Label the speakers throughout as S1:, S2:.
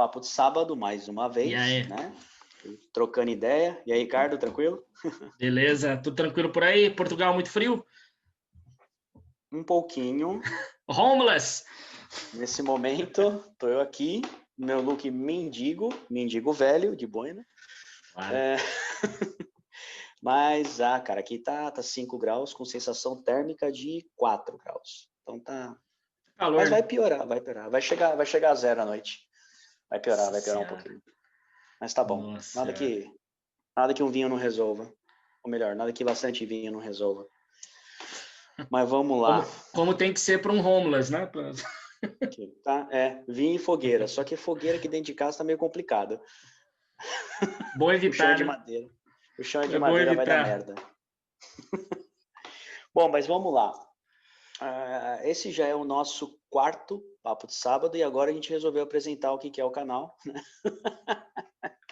S1: Papo de Sábado, mais uma
S2: E
S1: vez,
S2: aí?
S1: né? Trocando ideia. E aí, Ricardo, tranquilo?
S2: Beleza? Tudo tranquilo por aí? Portugal muito frio?
S1: Um pouquinho.
S2: Homeless!
S1: Nesse momento, tô eu aqui, meu look mendigo, mendigo velho, de boina.
S2: Claro.
S1: Mas, cara, aqui tá 5 graus com sensação térmica de 4 graus. Então tá...
S2: Calor,
S1: Mas
S2: né?
S1: vai piorar, vai piorar. Vai chegar a zero à noite. Vai piorar
S2: Nossa
S1: um
S2: senhora.
S1: pouquinho. Mas tá bom.
S2: Nossa
S1: Nada
S2: senhora.
S1: que um vinho não resolva. Ou melhor, nada que bastante vinho não resolva. Mas vamos lá.
S2: Como tem que ser para um homeless, né?
S1: Aqui, tá? Vinho e fogueira. Só que fogueira aqui dentro de casa tá meio complicado.
S2: Bom
S1: O chão é
S2: evitar,
S1: de
S2: né?
S1: madeira. O chão é de
S2: É bom
S1: madeira, vai dar
S2: evitar.
S1: merda. Bom, mas vamos lá. Esse já é o nosso quarto Papo de Sábado e agora a gente resolveu apresentar o que é o canal.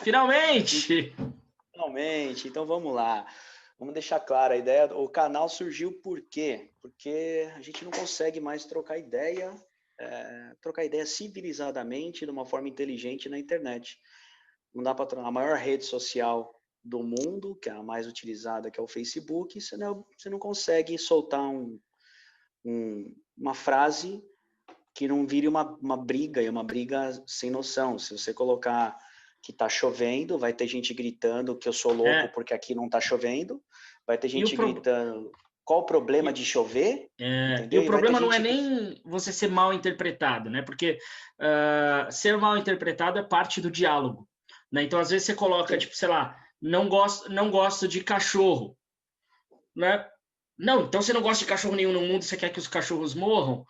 S2: Finalmente!
S1: Finalmente, então vamos lá. Vamos deixar clara a ideia. O canal surgiu por quê? Porque a gente não consegue mais trocar ideia civilizadamente, de uma forma inteligente na internet. Não dá para a maior rede social do mundo, que é a mais utilizada, que é o Facebook, você não consegue soltar uma frase que não vire uma briga, e uma briga sem noção. Se você colocar que está chovendo, vai ter gente gritando que eu sou louco
S2: É,
S1: porque aqui não está chovendo, vai ter
S2: e o,
S1: gente
S2: pro...
S1: gritando qual o problema
S2: e,
S1: de chover,
S2: e
S1: entendeu?
S2: o
S1: E vai ter
S2: problema não é
S1: gente...
S2: nem você ser mal interpretado, né? Porque ser mal interpretado é parte do diálogo, né? Então, às vezes, você coloca,
S1: Sim.
S2: tipo, sei lá, não gosto de cachorro, né? Não, então você não gosta de cachorro nenhum no mundo, você quer que os cachorros morram?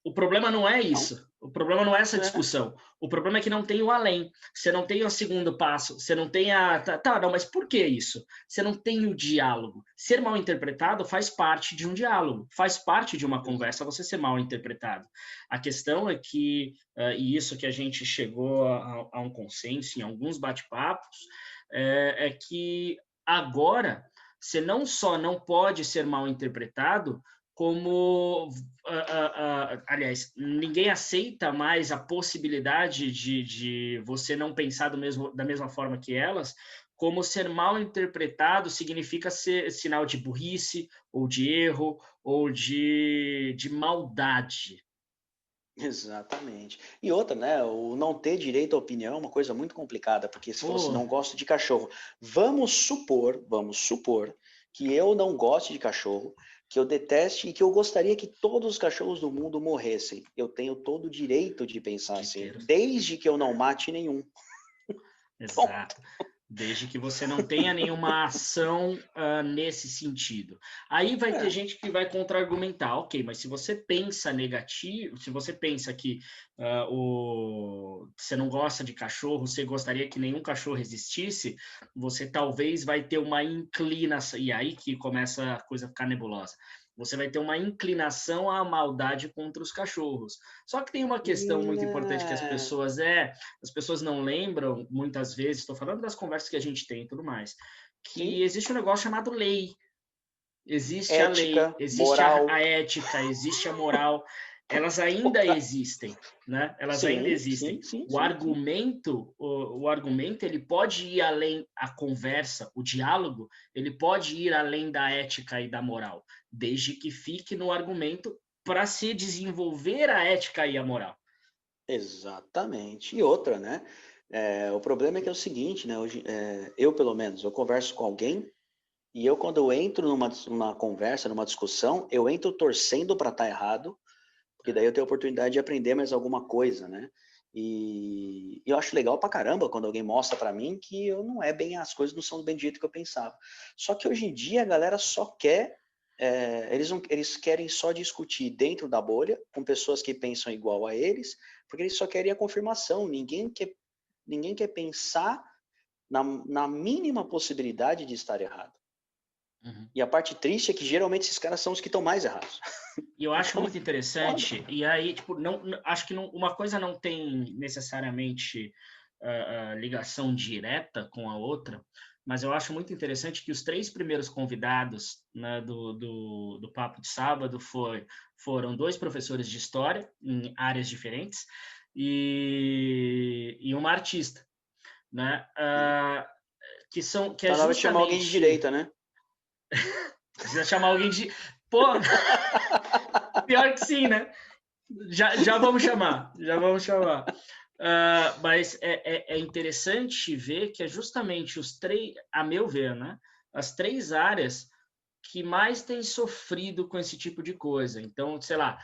S2: O problema não é
S1: Não.
S2: isso. O problema não é essa
S1: É.
S2: discussão. O problema é que não tem o além. Você não tem o segundo passo. Você não tem a. Tá, não, mas por que isso? Você não tem o diálogo. Ser mal interpretado faz parte de um diálogo, faz parte de uma conversa você ser mal interpretado. A questão é que, e isso que a gente chegou a um consenso em alguns bate-papos, é que agora você não só não pode ser mal interpretado, como, aliás, ninguém aceita mais a possibilidade de você não pensar da mesma forma que elas, como ser mal interpretado significa ser sinal de burrice, ou de erro, ou de maldade.
S1: Exatamente. E outra, né? O não ter direito à opinião é uma coisa muito complicada, porque se você
S2: Pô,
S1: não gosta de cachorro, vamos supor que eu não goste de cachorro, que eu deteste e que eu gostaria que todos os cachorros do mundo morressem. Eu tenho todo o direito de pensar
S2: de
S1: assim,
S2: ter.
S1: desde que eu não mate nenhum. Ponto.
S2: Exato. Desde que você não tenha nenhuma ação nesse sentido. Aí vai ter
S1: É,
S2: gente que vai contra-argumentar, ok, mas se você pensa negativo, se você pensa que você não gosta de cachorro, você gostaria que nenhum cachorro existisse, você talvez vai ter uma inclinação, e aí que começa a coisa a ficar nebulosa. Você vai ter uma inclinação à maldade contra os cachorros. Só que tem uma questão muito importante que
S1: é,
S2: as pessoas não lembram, muitas vezes, estou falando das conversas que a gente tem e tudo mais, que
S1: sim,
S2: existe um negócio chamado lei. Existe a lei,
S1: ética,
S2: existe a
S1: moral,
S2: ética, existe a moral. Elas ainda existem, né? Elas ainda
S1: sim,
S2: existem.
S1: sim, sim,
S2: O
S1: sim, sim.
S2: argumento, o argumento, ele pode ir além a conversa, o diálogo, ele pode ir além da ética e da moral, desde que fique no argumento para se desenvolver a ética e a moral.
S1: Exatamente. E outra, né? O problema é que é o seguinte, né? Hoje, eu, pelo menos, eu converso com alguém e eu, quando eu entro numa conversa, numa discussão, eu entro torcendo para estar errado, porque daí eu tenho a oportunidade de aprender mais alguma coisa, né? E eu acho legal pra caramba quando alguém mostra pra mim que eu não é bem, as coisas não são bem do jeito que eu pensava. Só que hoje em dia a galera só quer, eles querem só discutir dentro da bolha, com pessoas que pensam igual a eles, porque eles só querem a confirmação. Ninguém quer pensar na mínima possibilidade de estar errado.
S2: Uhum.
S1: E a parte triste é que geralmente esses caras são os que estão mais errados.
S2: E eu acho
S1: Então,
S2: muito
S1: foda.
S2: interessante, e aí, tipo, acho que uma coisa não tem necessariamente ligação direta com a outra, mas eu acho muito interessante que os três primeiros convidados, né, do Papo de Sábado foram dois professores de história em áreas diferentes, e uma artista, né? Que é
S1: Tá na hora de chamar alguém de direita, né?
S2: Precisa chamar alguém de... Pô, pior que sim, né? Já vamos chamar, já vamos chamar. Mas é interessante ver que é justamente os três, a meu ver, né? As três áreas que mais têm sofrido com esse tipo de coisa. Então, sei lá,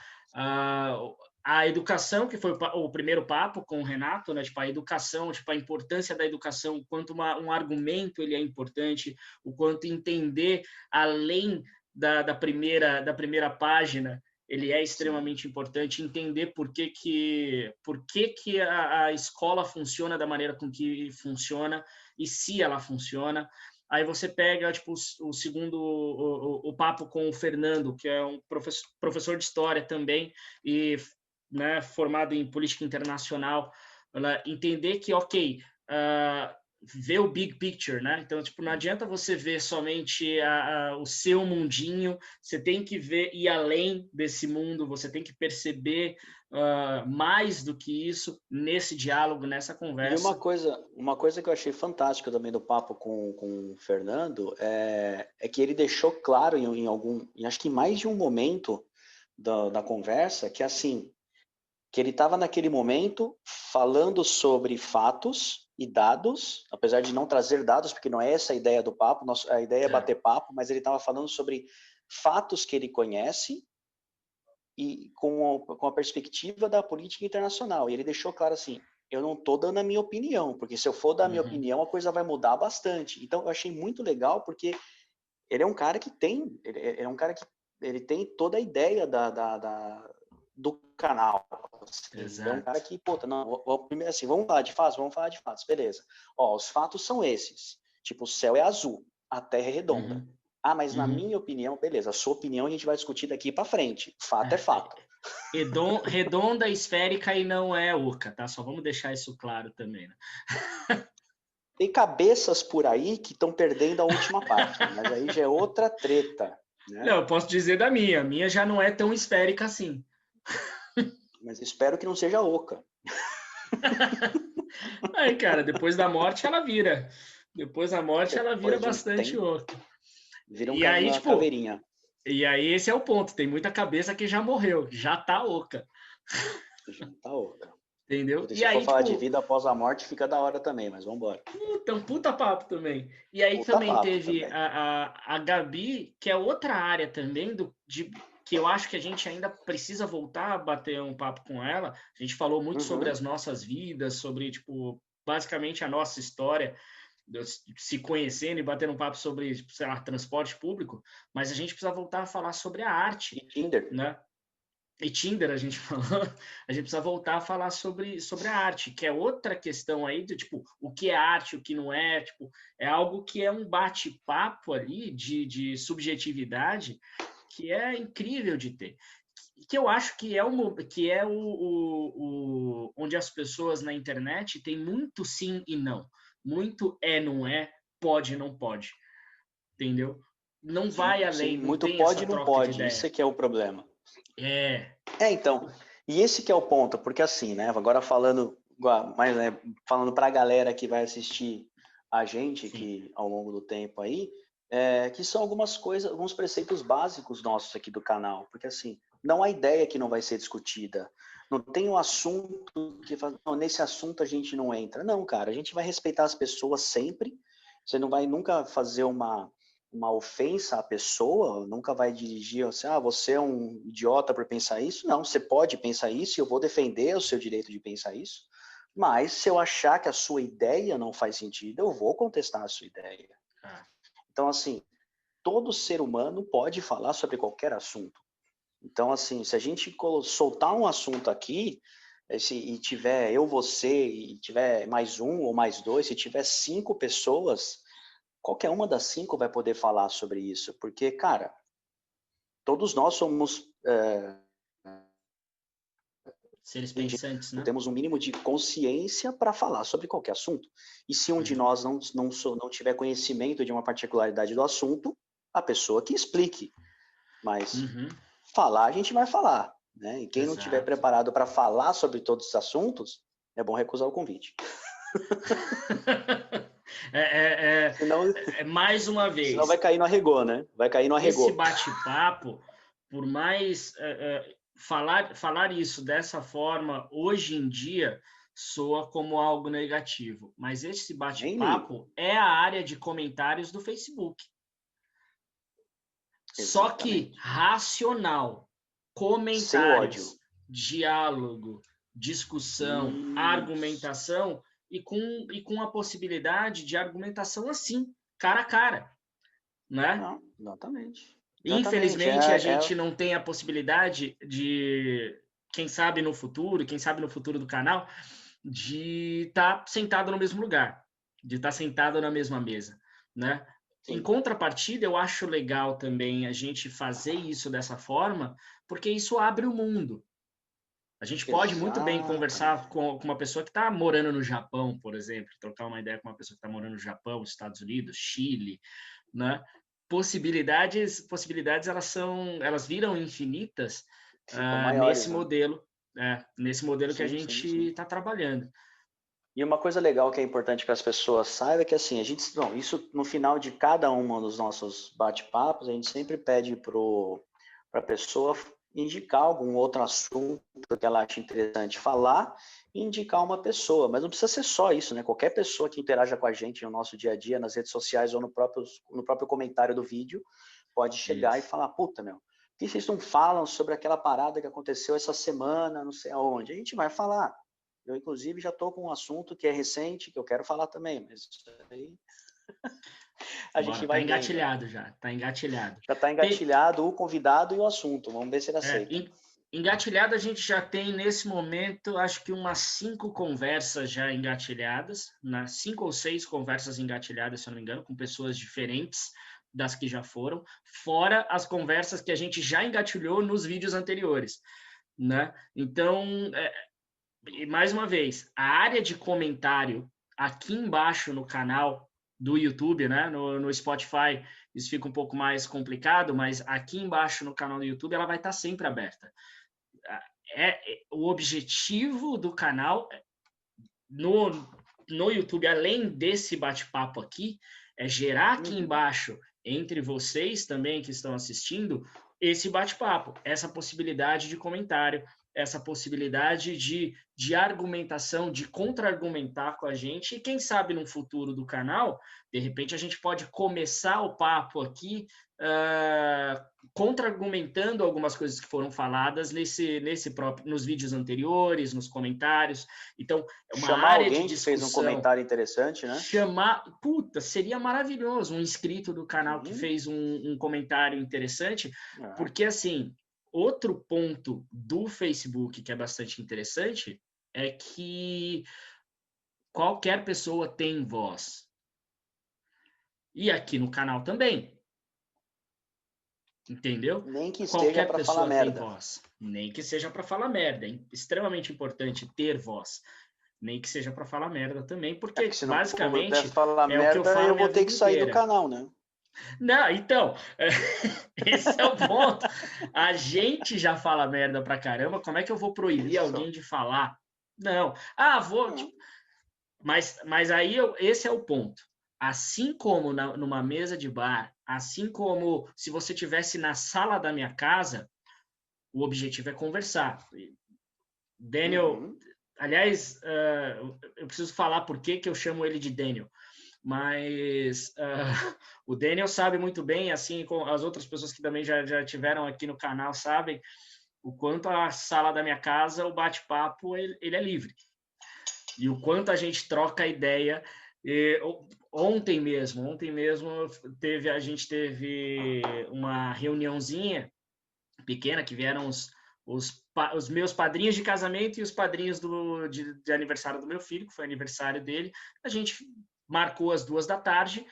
S2: a educação, que foi o primeiro papo com o Renato, né? Tipo, a educação, tipo, a importância da educação, o quanto um argumento ele é importante, o quanto entender além da primeira página ele é extremamente importante, entender por que a escola funciona da maneira com que funciona e se ela funciona. Aí você pega tipo, o segundo, o papo com o Fernando, que é um professor de história também, e né, formado em política internacional, entender que, ok, ver o big picture, né? Então, tipo, não adianta você ver somente o seu mundinho, você tem que ir além desse mundo, você tem que perceber mais do que isso nesse diálogo, nessa conversa.
S1: E uma coisa que eu achei fantástica também do papo com o Fernando é que ele deixou claro acho que em mais de um momento da conversa, que assim, que ele estava naquele momento falando sobre fatos e dados, apesar de não trazer dados, porque não é essa a ideia do papo, a ideia é bater papo, mas ele estava falando sobre fatos que ele conhece e com a perspectiva da política internacional. E ele deixou claro assim, eu não estou dando a minha opinião, porque se eu for dar a minha opinião, a coisa vai mudar bastante. Então, eu achei muito legal, porque ele é um cara que ele tem toda a ideia do canal. Assim. É um cara que, primeiro assim, vamos falar de fatos, beleza. Ó, os fatos são esses. Tipo, o céu é azul, a terra é redonda. Mas na minha opinião, beleza, a sua opinião a gente vai discutir daqui para frente. Fato é fato.
S2: Redonda, esférica e não é oca, tá? Só vamos deixar isso claro também, né?
S1: Tem cabeças por aí que estão perdendo a última parte, mas aí já é outra treta. Né?
S2: Não, eu posso dizer da minha. A minha já não é tão esférica assim.
S1: Mas espero que não seja oca.
S2: Aí, cara, depois da morte ela vira. Depois da morte ela vira bastante oca.
S1: Vira uma caveirinha.
S2: E aí esse é o ponto. Tem muita cabeça que já morreu, já tá oca.
S1: Já tá oca.
S2: Entendeu?
S1: Se for falar de vida após a morte, fica da hora também, mas vamos embora.
S2: Puta papo também. E aí também teve a Gabi, que é outra área também que eu acho que a gente ainda precisa voltar a bater um papo com ela. A gente falou muito sobre as nossas vidas, sobre, tipo, basicamente a nossa história, se conhecendo e batendo um papo sobre, sei lá, transporte público, mas a gente precisa voltar a falar sobre a arte.
S1: E Tinder.
S2: Né? E Tinder, a gente falou, a gente precisa voltar a falar sobre a arte, que é outra questão aí, de tipo, o que é arte, o que não é, tipo, é algo que é um bate-papo ali de subjetividade que é incrível de ter. Que eu acho que é onde as pessoas na internet têm muito sim e não. Muito não é, pode e não pode. Entendeu? Não vai além, não
S1: muito
S2: tem
S1: pode
S2: essa
S1: e não
S2: troca
S1: pode,
S2: de ideia.
S1: isso é que é o problema.
S2: Então,
S1: e esse que é o ponto, porque assim, né, agora falando para a galera que vai assistir a gente que ao longo do tempo aí, que são algumas coisas, alguns preceitos básicos nossos aqui do canal, porque assim, não há ideia que não vai ser discutida, não tem um assunto que fala, não, nesse assunto a gente não entra, não, cara, a gente vai respeitar as pessoas sempre, você não vai nunca fazer uma ofensa à pessoa, nunca vai dirigir assim, você é um idiota por pensar isso. Não, você pode pensar isso e eu vou defender o seu direito de pensar isso, mas se eu achar que a sua ideia não faz sentido, eu vou contestar a sua ideia. Então, assim, todo ser humano pode falar sobre qualquer assunto. Então, assim, se a gente soltar um assunto aqui, e tiver eu, você, e tiver mais um ou mais dois, se tiver 5 pessoas, qualquer uma das 5 vai poder falar sobre isso, porque, cara, todos nós somos
S2: seres pensantes, né?
S1: Temos um mínimo de consciência para falar sobre qualquer assunto. E se um de nós não tiver conhecimento de uma particularidade do assunto, a pessoa que explique. Mas falar, a gente vai falar. né? E quem não estiver
S2: Exato.
S1: preparado para falar sobre todos os assuntos, é bom recusar o convite. Senão,
S2: Mais uma
S1: senão vai
S2: vez,
S1: cair no arregô, né? Vai cair no
S2: esse
S1: arregô.
S2: bate-papo, por mais falar isso dessa forma, hoje em dia, soa como algo negativo. Mas esse
S1: Nem ligo.
S2: bate-papo é a área de comentários do Facebook. Só que
S1: Exatamente.
S2: racional,
S1: Sem o ódio.
S2: comentários, diálogo, discussão,
S1: Isso.
S2: argumentação e com a possibilidade de argumentação assim, cara a cara, né?
S1: Não, exatamente. Exatamente.
S2: Infelizmente, a gente não tem a possibilidade de, quem sabe no futuro do canal, de estar sentado no mesmo lugar, de estar sentado na mesma mesa, né? Em
S1: sim.
S2: contrapartida, eu acho legal também a gente fazer isso dessa forma, porque isso abre o mundo. A gente pode muito bem conversar
S1: Exatamente.
S2: com uma pessoa que está morando no Japão, por exemplo, trocar uma ideia com uma pessoa que está morando no Japão, Estados Unidos, Chile, né? Possibilidades elas viram infinitas
S1: Ficam maiores, né?
S2: nesse modelo que a
S1: Sim, sim, sim.
S2: gente está trabalhando.
S1: E uma coisa legal que é importante que as pessoas saibam é que assim, bom, isso no final de cada um dos nossos bate-papos, a gente sempre pede para a pessoa indicar algum outro assunto que ela acha interessante falar e indicar uma pessoa, mas não precisa ser só isso, né? Qualquer pessoa que interaja com a gente no nosso dia a dia, nas redes sociais ou no próprio comentário do vídeo, pode chegar e
S2: Isso.
S1: falar, puta, meu, por que vocês não falam sobre aquela parada que aconteceu essa semana, não sei aonde? A gente vai falar. Eu, inclusive, já estou com um assunto que é recente, que eu quero falar também, mas isso aí a
S2: Bora,
S1: gente
S2: tá
S1: vai vendo, né?
S2: engatilhado já, tá engatilhado.
S1: Já está
S2: Tem,
S1: engatilhado o convidado e o assunto. Vamos ver se ele
S2: é,
S1: aceita.
S2: engatilhado a gente já tem nesse momento, acho que umas 5 conversas já engatilhadas, né? 5 ou 6 conversas engatilhadas, se eu não me engano, com pessoas diferentes das que já foram, fora as conversas que a gente já engatilhou nos vídeos anteriores, né? Então, e mais uma vez, a área de comentário aqui embaixo no canal do YouTube, né? No Spotify isso fica um pouco mais complicado, mas aqui embaixo no canal do YouTube ela vai estar sempre aberta. O objetivo do canal no, no YouTube, além desse bate-papo aqui, é gerar aqui
S1: Uhum.
S2: embaixo, entre vocês também que estão assistindo, esse bate-papo, essa possibilidade de comentário, essa possibilidade de argumentação, de contra-argumentar com a gente, e quem sabe no futuro do canal, de repente a gente pode começar o papo aqui contra-argumentando algumas coisas que foram faladas nos vídeos anteriores, nos comentários. Então, é uma
S1: Chamar
S2: área de
S1: alguém que fez um
S2: discussão.
S1: comentário interessante, né?
S2: Puta, seria maravilhoso um inscrito do canal que
S1: Sim.
S2: fez um comentário interessante,
S1: É.
S2: porque assim, outro ponto do Facebook que é bastante interessante é que qualquer pessoa tem voz. E aqui no canal também. Entendeu?
S1: Nem que seja
S2: Qualquer
S1: para falar
S2: pessoa tem
S1: merda.
S2: voz, nem que seja para falar merda. É extremamente importante ter voz, nem que seja para falar merda também,
S1: É porque
S2: porque
S1: se não puder
S2: basicamente
S1: falar
S2: é o que eu
S1: merda,
S2: falo
S1: eu vou
S2: minha
S1: ter
S2: vida
S1: que sair do
S2: inteira.
S1: canal, né?
S2: Não, então, esse é o ponto. A gente já fala merda pra caramba, como é que eu vou proibir alguém
S1: Isso.
S2: de falar? Não. Ah, vou.
S1: Não.
S2: Mas aí esse é o ponto. Assim como numa mesa de bar, assim como se você tivesse na sala da minha casa, o objetivo é conversar. Daniel,
S1: Uhum.
S2: aliás, eu preciso falar por que eu chamo ele de Daniel, mas o Daniel sabe muito bem, assim como as outras pessoas que também já tiveram aqui no canal sabem, o quanto a sala da minha casa, o bate-papo, ele é livre. E o quanto a gente troca ideia. E, ontem mesmo a gente teve uma reuniãozinha pequena que vieram os meus padrinhos de casamento e os padrinhos de aniversário do meu filho, que foi aniversário dele. A gente marcou às 2 da tarde,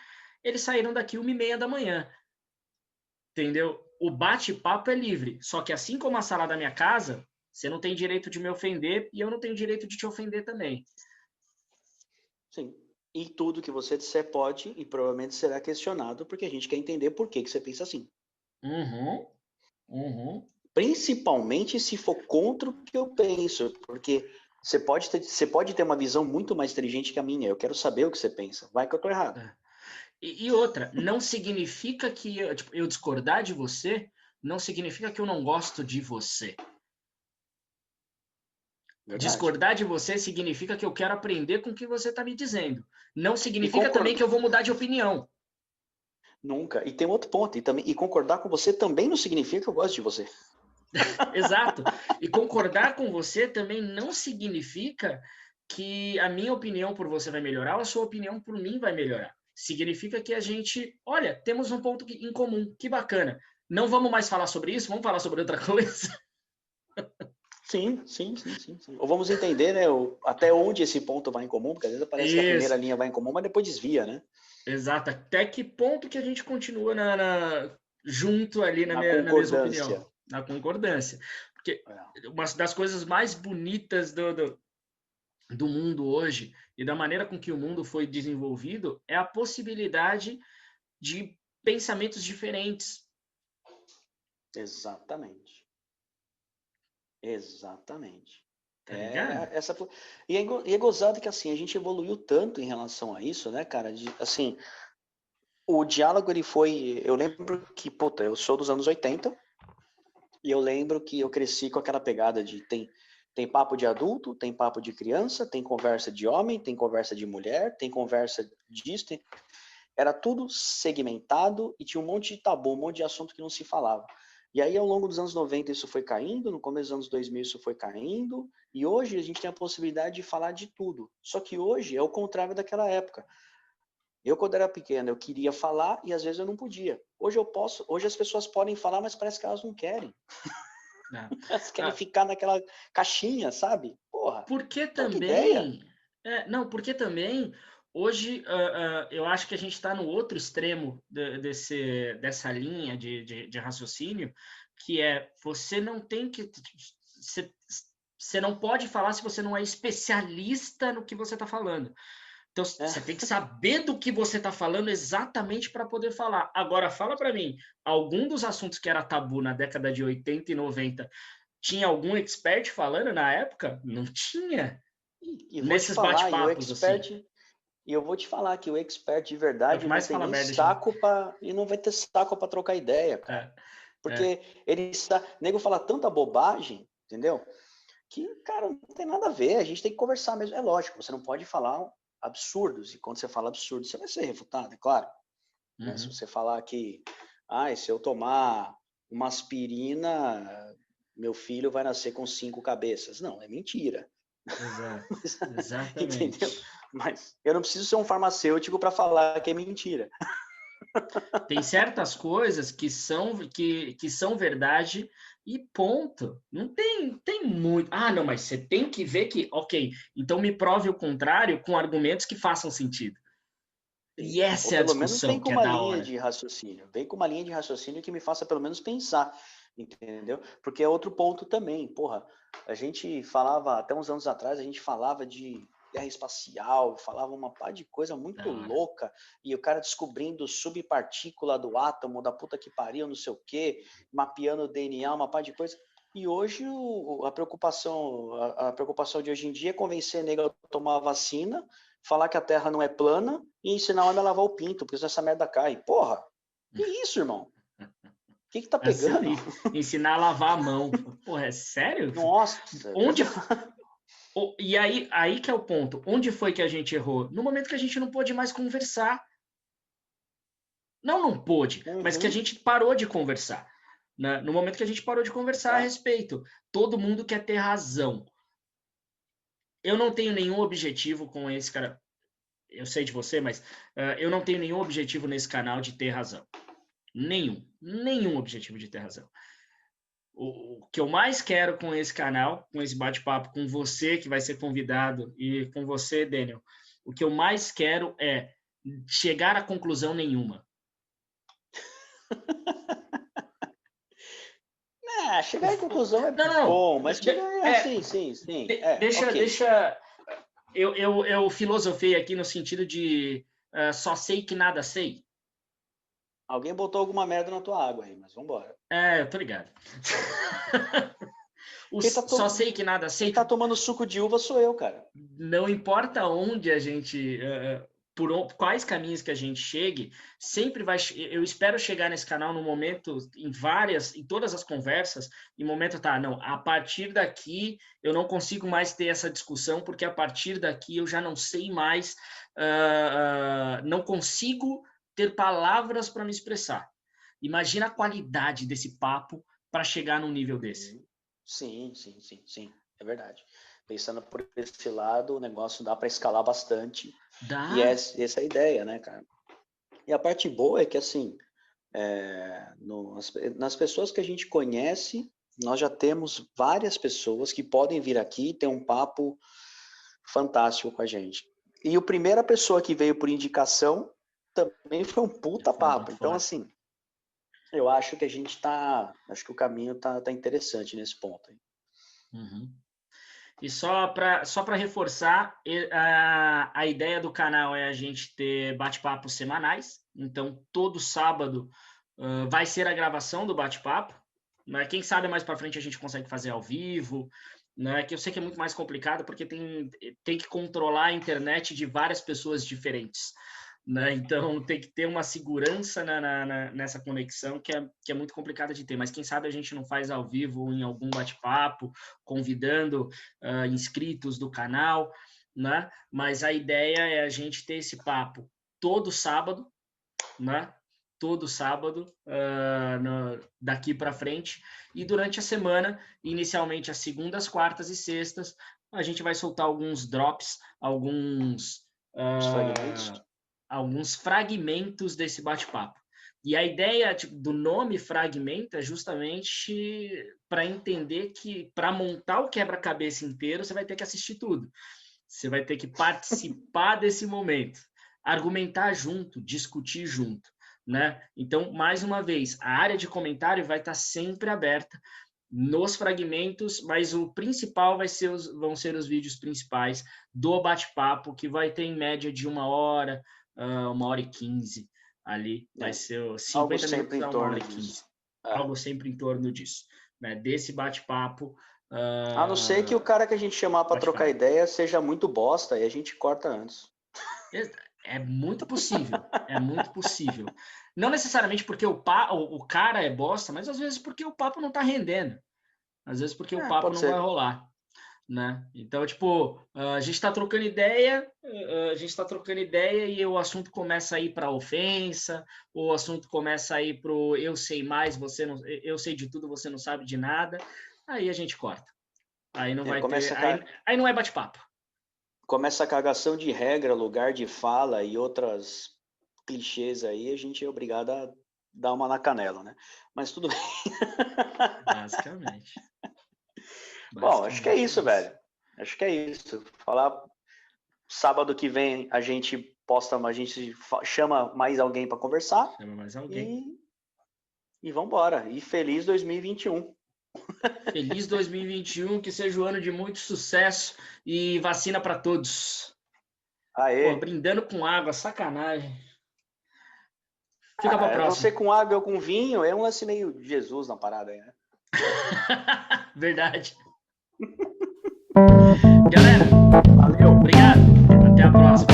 S2: eles saíram daqui 1h30 da manhã, entendeu? O bate-papo é livre, só que assim como a sala da minha casa, você não tem direito de me ofender e eu não tenho direito de te ofender também.
S1: Sim. E tudo que você disser pode e provavelmente será questionado, porque a gente quer entender por que você pensa assim.
S2: Uhum, uhum.
S1: Principalmente se for contra o que eu penso, porque você pode ter uma visão muito mais inteligente que a minha. Eu quero saber o que você pensa. Vai que eu tô errado.
S2: E outra, não significa que tipo, eu discordar de você, não significa que eu não gosto de você.
S1: Verdade.
S2: Discordar de você significa que eu quero aprender com o que você está me dizendo. Não significa
S1: concordar.
S2: também que eu vou mudar de opinião.
S1: Nunca. E tem outro ponto. E concordar com você também não significa que eu gosto de você.
S2: Exato. E concordar com você também não significa que a minha opinião por você vai melhorar ou a sua opinião por mim vai melhorar. Significa que a gente, olha, temos um ponto em comum. Que bacana. Não vamos mais falar sobre isso, vamos falar sobre outra coisa.
S1: Sim. Ou vamos entender, né, até onde esse ponto vai em comum, porque às vezes parece que a primeira linha vai em comum, mas depois desvia, né?
S2: Exato. Até que ponto que a gente continua junto ali
S1: Na
S2: na mesma
S1: concordância.
S2: opinião, na concordância. Porque uma das coisas mais bonitas do mundo hoje e da maneira com que o mundo foi desenvolvido é a possibilidade de pensamentos diferentes.
S1: Exatamente.
S2: Tá ligado?
S1: E é gozado que assim, a gente evoluiu tanto em relação a isso, né, cara? Assim, o diálogo ele foi. Eu lembro que, puta, eu sou dos anos 80 e eu lembro que eu cresci com aquela pegada de tem papo de adulto, tem papo de criança, tem conversa de homem, tem conversa de mulher, tem conversa disso. Era tudo segmentado e tinha um monte de tabu, um monte de assunto que não se falava. E aí, ao longo dos anos 90, isso foi caindo, no começo dos anos 2000, isso foi caindo, e hoje a gente tem a possibilidade de falar de tudo. Só que hoje é o contrário daquela época. Eu, quando era pequeno, eu queria falar e às vezes eu não podia. Hoje eu posso, hoje as pessoas podem falar, mas parece que elas não querem. Elas querem ficar naquela caixinha, sabe? Porra,
S2: porque
S1: troca ideia.
S2: também... porque também, hoje, eu acho que a gente está no outro extremo dessa linha de raciocínio, que é, você não tem que... Você não pode falar se você não é especialista no que você está falando. Então, você tem que saber do que você está falando exatamente para poder falar. Agora, fala para mim, algum dos assuntos que era tabu na década de 80 e 90, tinha algum expert falando na época? Não tinha.
S1: E vou te
S2: Nesses
S1: falar,
S2: bate-papos, assim.
S1: e eu vou te falar que o expert de
S2: É o que
S1: verdade não
S2: mais
S1: tem
S2: fala
S1: nem
S2: merda,
S1: saco para e não vai ter saco para trocar ideia, cara. Porque nego fala tanta bobagem, entendeu? Que, cara, não tem nada a ver, a gente tem que conversar mesmo. É lógico, você não pode falar absurdos, e quando você fala absurdo, você vai ser refutado, é claro. Né? Se você falar que, se eu tomar uma aspirina, meu filho vai nascer com 5 cabeças. Não, é mentira.
S2: Exato.
S1: Entendeu?
S2: Exatamente.
S1: Mas eu não preciso ser um farmacêutico para falar que é mentira.
S2: Tem certas coisas que são verdade e ponto. Não tem muito. Ah, não, mas você tem que ver que, ok, então me prove o contrário com argumentos que façam sentido. E
S1: Ou
S2: essa é a
S1: pelo menos vem
S2: discussão
S1: com
S2: que é
S1: uma
S2: da
S1: linha
S2: hora.
S1: de raciocínio. Vem com uma linha de raciocínio que me faça pelo menos pensar, entendeu? Porque é outro ponto também. Porra, a gente falava, até uns anos atrás, a gente falava de guerra espacial, falava uma pá de coisa muito
S2: Da hora.
S1: louca, e o cara descobrindo subpartícula do átomo, da puta que pariu, não sei o quê, mapeando o DNA, uma pá de coisa. E hoje a preocupação de hoje em dia é convencer nego a tomar a vacina, falar que a Terra não é plana e ensinar o homem a lavar o pinto, porque senão essa merda cai. Porra, que isso, irmão? O que tá pegando?
S2: Ensinar a lavar a mão. Porra, é sério?
S1: Nossa.
S2: Onde... E aí que é o ponto. Onde foi que a gente errou? No momento que a gente não pôde mais conversar. Não pôde, mas que a gente parou de conversar. Né? No momento que a gente parou de conversar a respeito, todo mundo quer ter razão. Eu não tenho nenhum objetivo com esse cara. Eu sei de você, mas eu não tenho nenhum objetivo nesse canal de ter razão. Nenhum objetivo de ter razão. O que eu mais quero com esse canal, com esse bate-papo, com você que vai ser convidado e com você, Daniel, o que eu mais quero é chegar a conclusão nenhuma.
S1: Chegar à conclusão é
S2: Não.
S1: bom, mas sim.
S2: Deixa. Eu filosofei aqui no sentido de só sei que nada sei.
S1: Alguém botou alguma merda na tua água aí, mas vambora.
S2: Eu tô ligado.
S1: Só
S2: sei que nada sei.
S1: Quem tá tomando suco de uva sou eu, cara.
S2: Não importa onde a gente, quais caminhos que a gente chegue, sempre vai. Eu espero chegar nesse canal no momento, em todas as conversas, em momento, não, a partir daqui eu não consigo mais ter essa discussão, porque a partir daqui eu já não sei mais, não consigo ter palavras para me expressar. Imagina a qualidade desse papo para chegar num nível desse.
S1: Sim, é verdade. Pensando por esse lado, o negócio dá para escalar bastante.
S2: Dá.
S1: E essa é a ideia, né, cara? E a parte boa é que, assim, nas pessoas que a gente conhece, nós já temos várias pessoas que podem vir aqui e ter um papo fantástico com a gente. E a primeira pessoa que veio por indicação também foi um puta papo. Então, assim, eu acho que acho que o caminho tá interessante nesse ponto aí.
S2: Uhum. E só para reforçar, a ideia do canal é a gente ter bate-papos semanais. Então, todo sábado vai ser a gravação do bate-papo. Né? Quem sabe mais para frente a gente consegue fazer ao vivo. Né? Que eu sei que é muito mais complicado, porque tem que controlar a internet de várias pessoas diferentes. Né? Então, tem que ter uma segurança nessa conexão que é muito complicada de ter. Mas quem sabe a gente não faz ao vivo em algum bate-papo, convidando inscritos do canal. Né? Mas a ideia é a gente ter esse papo todo sábado, né? Todo sábado, daqui para frente. E durante a semana, inicialmente às segundas, quartas e sextas, a gente vai soltar alguns drops, alguns fragmentos desse bate-papo. E a ideia do nome fragmento é justamente para entender que para montar o quebra-cabeça inteiro, você vai ter que assistir tudo. Você vai ter que participar desse momento, argumentar junto, discutir junto. Né? Então, mais uma vez, a área de comentário vai estar sempre aberta nos fragmentos, mas o principal vão ser os vídeos principais do bate-papo, que vai ter em média de 1 hora, 1h15 ali, vai ser 50 minutos a 1h15. Algo sempre em torno disso, né? Desse bate-papo.
S1: A não ser que o cara que a gente chamar para trocar ideia seja muito bosta e a gente corta antes.
S2: É muito possível, é muito possível. Não necessariamente porque o cara é bosta, mas às vezes porque o papo não tá rendendo. Às vezes porque o papo não vai rolar. Né? Então, tipo, a gente está trocando ideia, e o assunto começa a ir para ofensa, o assunto começa a ir para o eu sei mais, eu sei de tudo, você não sabe de nada, aí a gente corta. Aí não vai ter. Aí não é bate-papo.
S1: Começa a cagação de regra, lugar de fala e outras clichês aí, a gente é obrigado a dar uma na canela, né? Mas tudo bem.
S2: Basicamente.
S1: Bom, acho que é isso, velho. Acho que é isso. Falar sábado que vem a gente chama mais alguém para conversar.
S2: Chama mais alguém.
S1: E vambora. E feliz 2021.
S2: Feliz 2021, que seja um ano de muito sucesso e vacina para todos.
S1: Aê.
S2: Pô, brindando com água, sacanagem. Fica pra próxima.
S1: Você com água ou com vinho, é um lance meio Jesus na parada aí, né?
S2: Verdade. Galera,
S1: valeu.
S2: Obrigado. Até a próxima.